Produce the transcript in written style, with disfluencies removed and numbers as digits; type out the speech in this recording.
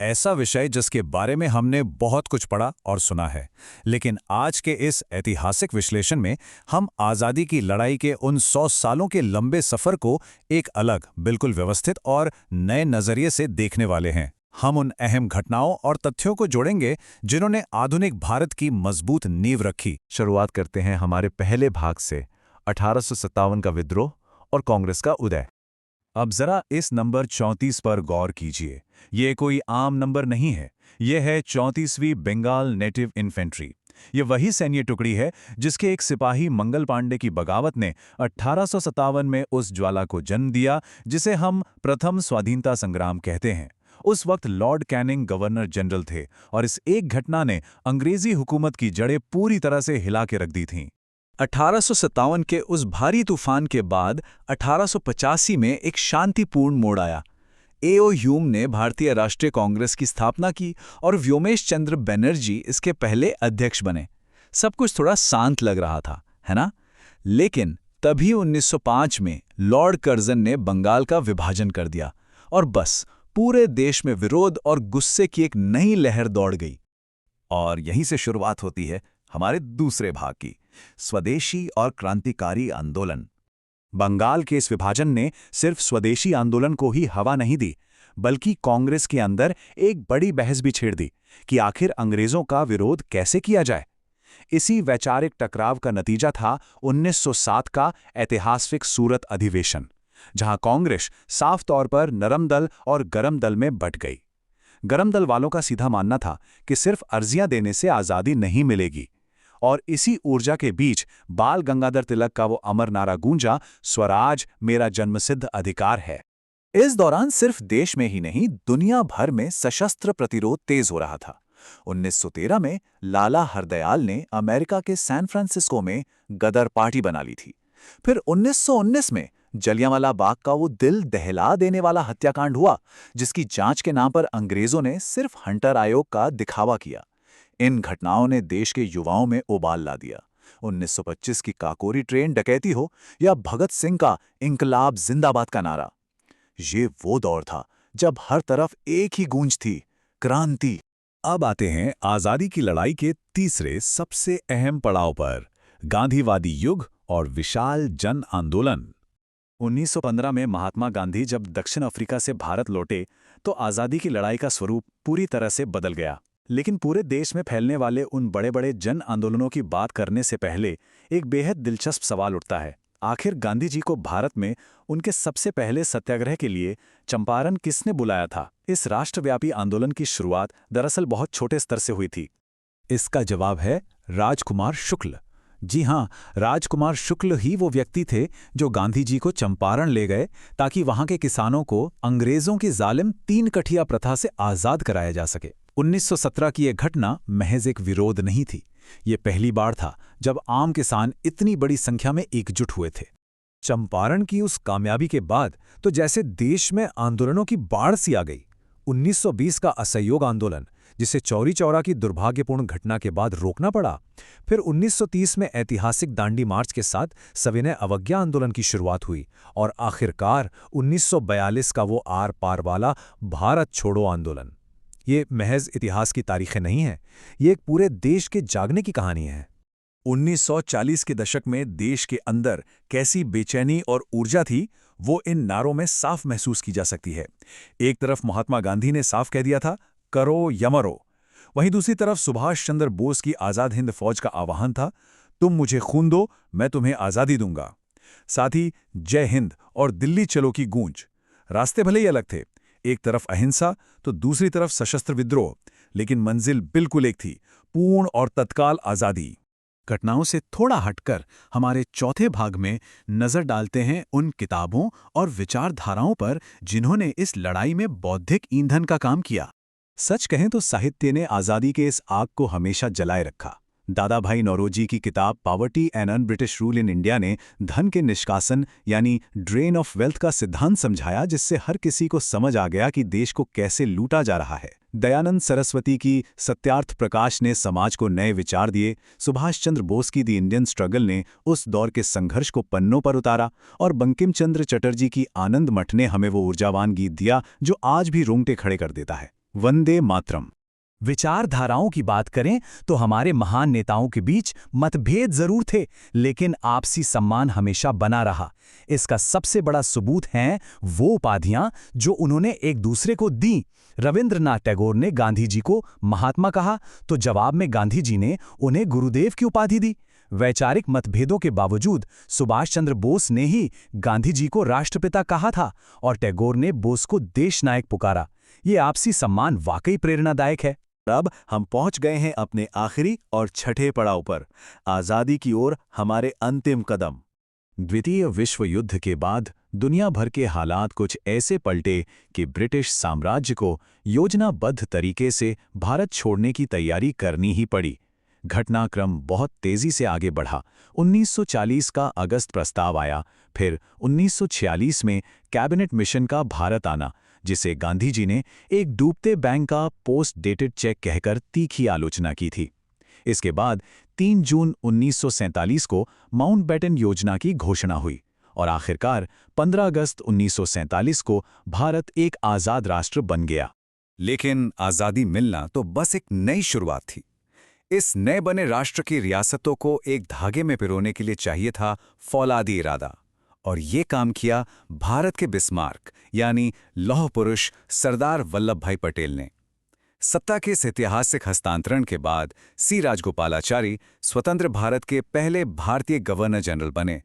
ऐसा विषय जिसके बारे में हमने बहुत कुछ पढ़ा और सुना है, लेकिन आज के इस ऐतिहासिक विश्लेषण में हम आज़ादी की लड़ाई के उन 100 सालों के लंबे सफ़र को एक अलग, बिल्कुल व्यवस्थित और नए नज़रिए से देखने वाले हैं। हम उन अहम घटनाओं और तथ्यों को जोड़ेंगे जिन्होंने आधुनिक भारत की मजबूत नींव रखी। शुरुआत करते हैं हमारे पहले भाग से, 1857 का विद्रोह और कांग्रेस का उदय। अब जरा इस नंबर 34 पर गौर कीजिए। ये कोई आम नंबर नहीं है, ये है 34वीं बंगाल नेटिव इन्फेंट्री। ये वही सैन्य टुकड़ी है जिसके एक सिपाही मंगल पांडे की बगावत ने 1857 में उस ज्वाला को जन्म दिया जिसे हम प्रथम स्वाधीनता संग्राम कहते हैं। उस वक्त लॉर्ड कैनिंग गवर्नर जनरल थे और इस एक घटना ने अंग्रेजी हुकूमत की जड़ें पूरी तरह से हिला के रख दी थीं। 1857 के उस भारी तूफान के बाद 1885 में एक शांतिपूर्ण मोड़ आया। एओ ह्यूम ने भारतीय राष्ट्रीय कांग्रेस की स्थापना की और व्योमेश चंद्र बनर्जी इसके पहले अध्यक्ष बने। सब कुछ थोड़ा शांत लग रहा था, है ना? लेकिन तभी 1905 में लॉर्ड कर्जन ने बंगाल का विभाजन कर दिया और बस पूरे देश में विरोध और गुस्से की एक नई लहर दौड़ गई। और यहीं से शुरुआत होती है हमारे दूसरे भाग की, स्वदेशी और क्रांतिकारी आंदोलन। बंगाल के इस विभाजन ने सिर्फ स्वदेशी आंदोलन को ही हवा नहीं दी, बल्कि कांग्रेस के अंदर एक बड़ी बहस भी छेड़ दी कि आखिर अंग्रेजों का विरोध कैसे किया जाए। इसी वैचारिक टकराव का नतीजा था 1907 का ऐतिहासिक सूरत अधिवेशन, जहां कांग्रेस साफ तौर पर नरम दल और गरम दल में बंट गई। गरम दल वालों का सीधा मानना था कि सिर्फ अर्जियां देने से आज़ादी नहीं मिलेगी, और इसी ऊर्जा के बीच बाल गंगाधर तिलक का वो अमर नारा गूंजा, स्वराज मेरा जन्मसिद्ध अधिकार है। इस दौरान सिर्फ देश में ही नहीं, दुनिया भर में सशस्त्र प्रतिरोध तेज हो रहा था। 1913 में लाला हरदयाल ने अमेरिका के सैन फ्रांसिस्को में गदर पार्टी बना ली थी। फिर 1919 में जलियांवाला बाग का वो दिल दहला देने वाला हत्याकांड हुआ, जिसकी जांच के नाम पर अंग्रेजों ने सिर्फ हंटर आयोग का दिखावा किया। इन घटनाओं ने देश के युवाओं में उबाल ला दिया। 1925 की काकोरी ट्रेन डकैती हो या भगत सिंह का इंकलाब जिंदाबाद का नारा, ये वो दौर था जब हर तरफ एक ही गूंज थी, क्रांति। अब आते हैं आज़ादी की लड़ाई के तीसरे सबसे अहम पड़ाव पर, गांधीवादी युग और विशाल जन आंदोलन। 1915 में महात्मा गांधी जब दक्षिण अफ्रीका से भारत लौटे तो आज़ादी की लड़ाई का स्वरूप पूरी तरह से बदल गया। लेकिन पूरे देश में फैलने वाले उन बड़े बड़े जन आंदोलनों की बात करने से पहले एक बेहद दिलचस्प सवाल उठता है। आखिर गांधी जी को भारत में उनके सबसे पहले सत्याग्रह के लिए चंपारण किसने बुलाया था? इस राष्ट्रव्यापी आंदोलन की शुरुआत दरअसल बहुत छोटे स्तर से हुई थी। इसका जवाब है राजकुमार शुक्ल। जी हाँ, राजकुमार शुक्ल ही वो व्यक्ति थे जो गांधी जी को चंपारण ले गए ताकि वहां के किसानों को अंग्रेजों की जालिम तीन कठिया प्रथा से आज़ाद कराया जा सके। 1917 की यह घटना महज एक विरोध नहीं थी, ये पहली बार था जब आम किसान इतनी बड़ी संख्या में एकजुट हुए थे। चंपारण की उस कामयाबी के बाद तो जैसे देश में आंदोलनों की बाढ़ सी आ गई। 1920 का असहयोग आंदोलन, जिसे चौरी चौरा की दुर्भाग्यपूर्ण घटना के बाद रोकना पड़ा। फिर 1930 में ऐतिहासिक दांडी मार्च के साथ सविनय अवज्ञा आंदोलन की शुरुआत हुई और आखिरकार 1942 का वो आर पार वाला भारत छोड़ो आंदोलन। ये महज इतिहास की तारीखें नहीं हैं, ये एक पूरे देश के जागने की कहानी है। 1940 के दशक में देश के अंदर कैसी बेचैनी और ऊर्जा थी, वो इन नारों में साफ महसूस की जा सकती है। एक तरफ महात्मा गांधी ने साफ कह दिया था, करो या मरो। वहीं दूसरी तरफ सुभाष चंद्र बोस की आज़ाद हिंद फौज का आह्वान था, तुम मुझे खून दो, मैं तुम्हें आज़ादी दूंगा। साथ ही जय हिंद और दिल्ली चलो की गूंज। रास्ते भले ही अलग थे, एक तरफ अहिंसा तो दूसरी तरफ सशस्त्र विद्रोह, लेकिन मंजिल बिल्कुल एक थी, पूर्ण और तत्काल आज़ादी। घटनाओं से थोड़ा हटकर हमारे चौथे भाग में नजर डालते हैं उन किताबों और विचारधाराओं पर जिन्होंने इस लड़ाई में बौद्धिक ईंधन का काम किया। सच कहें तो साहित्य ने आज़ादी के इस आग को हमेशा जलाए रखा। दादा भाई नौरोजी की किताब poverty and un British rule in India ने धन के निष्कासन यानी ड्रेन ऑफ वेल्थ का सिद्धांत समझाया, जिससे हर किसी को समझ आ गया कि देश को कैसे लूटा जा रहा है। दयानंद सरस्वती की सत्यार्थ प्रकाश ने समाज को नए विचार दिए। सुभाष चंद्र बोस की द इंडियन स्ट्रगल ने उस दौर के संघर्ष को पन्नों पर उतारा और बंकिम चंद्र चटर्जी की आनंद मठ ने हमें वो ऊर्जावान गीत दिया जो आज भी रोंगटे खड़े कर देता है। वंदे मातरम। विचारधाराओं की बात करें तो हमारे महान नेताओं के बीच मतभेद जरूर थे, लेकिन आपसी सम्मान हमेशा बना रहा। इसका सबसे बड़ा सबूत हैं वो उपाधियां जो उन्होंने एक दूसरे को दी। रविंद्रनाथ टैगोर ने गांधी जी को महात्मा कहा, तो जवाब में गांधी जी ने उन्हें गुरुदेव की उपाधि दी। वैचारिक मतभेदों के बावजूद सुभाष चंद्र बोस ने ही गांधी जी को राष्ट्रपिता कहा था और टैगोर ने बोस को देश नायक पुकारा। ये आपसी सम्मान वाकई प्रेरणादायक है। अब हम पहुंच गए हैं अपने आखिरी और छठे पड़ाव पर, आज़ादी की ओर हमारे अंतिम कदम। द्वितीय विश्व युद्ध के बाद दुनिया भर के हालात कुछ ऐसे पलटे कि ब्रिटिश साम्राज्य को योजनाबद्ध तरीके से भारत छोड़ने की तैयारी करनी ही पड़ी। घटनाक्रम बहुत तेजी से आगे बढ़ा। 1940 का अगस्त प्रस्ताव आया, फिर 1946 में कैबिनेट मिशन का भारत आना, जिसे गांधी जी ने एक डूबते बैंक का पोस्ट डेटेड चेक कहकर तीखी आलोचना की थी। इसके बाद 3 जून 1947 को माउंटबेटन योजना की घोषणा हुई और आखिरकार 15 अगस्त 1947 को भारत एक आज़ाद राष्ट्र बन गया। लेकिन आज़ादी मिलना तो बस एक नई शुरुआत थी। इस नए बने राष्ट्र की रियासतों को एक धागे में पिरोने के लिए चाहिए था फौलादी इरादा, और ये काम किया भारत के बिस्मार्क यानी लौह पुरुष सरदार वल्लभ भाई पटेल ने। सत्ता के इस ऐतिहासिक हस्तांतरण के बाद सी राजगोपालाचारी स्वतंत्र भारत के पहले भारतीय गवर्नर जनरल बने